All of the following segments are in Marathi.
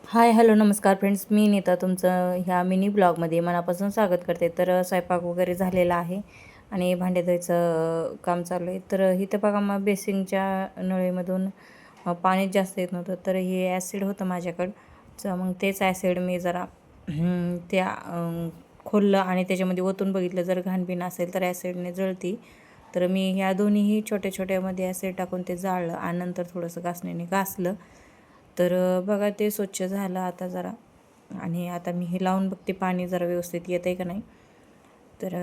हाय हॅलो नमस्कार फ्रेंड्स, मी नीता तुमचं ह्या मिनी ब्लॉगमध्ये मनापासून स्वागत करते. तर स्वयंपाक वगैरे झालेला आहे आणि भांडे धुवायचं काम चालू आहे. तर इथं बघा मग बेसिंगच्या नळीमधून पाणीच जास्त येत नव्हतं. तर हे ॲसिड होतं माझ्याकडं. तर मग तेच ॲसिड मी जरा त्या खोललं आणि त्याच्यामध्ये ओतून बघितलं. जर घाणबीण असेल तर ॲसिडने जळती. तर मी ह्या दोन्हीही छोट्या छोट्यामध्ये ॲसिड टाकून ते जाळलं आणि नंतर थोडंसं घासणीने घासलं. तर बघा ते स्वच्छ झालं आता जरा. आणि आता मी हे लावून बघते पाणी जरा व्यवस्थित येतं आहे का नाही. तर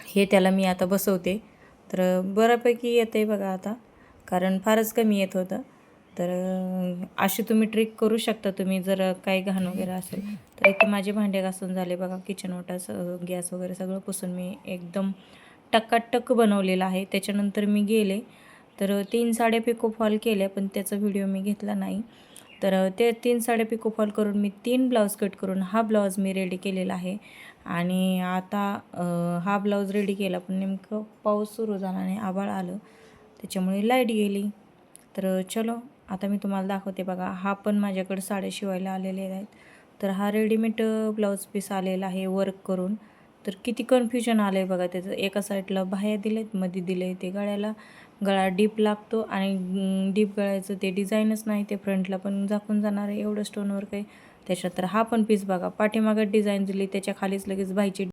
हे त्याला मी आता बसवते. तर बऱ्यापैकी येतं आहे बघा आता, कारण फारच कमी येत होतं. तर अशी तुम्ही ट्रिक करू शकता तुम्ही, जर काही घाण वगैरे असेल तर. इथे माझे भांडे घासून झाले बघा. किचन ओटा गॅस वगैरे सगळं पुसून मी एकदम टकाटक बनवलेलं आहे. त्याच्यानंतर मी गेले तर 3 साड्या पिको फॉल केल्या, पण त्याचा व्हिडिओ मी घेतला नाही. तर ते 3 साड्या पिको फॉल करून मी 3 ब्लाऊज कट करून हा ब्लाऊज मी रेडी केलेला आहे. आणि आता हा ब्लाऊज रेडी केला, पण नेमकं पाऊस सुरू झाला आणि आभाळ आलं, त्याच्यामुळे लाईट गेली. तर चलो आता मी तुम्हाला दाखवते बघा. हा पण माझ्याकडे साड्या शिवायला आलेले आहेत. तर हा रेडीमेड ब्लाऊज पीस आलेला आहे वर्क करून. तर किती कन्फ्युजन आलं आहे बघा त्याचं. एका साईडला बाह्या दिलेत, मध्ये दिलं आहे ते गळ्याला. गळा डीप लागतो आणि डीप गळ्याचं ते डिझाईनच नाही. ते फ्रंटला पण झाकून जाणार आहे एवढं स्टोनवर्क आहे त्याच्यात. तर हा पण पीस बघा, पाठीमागं डिझाईन दिली, त्याच्या खालीच लगेच बाईची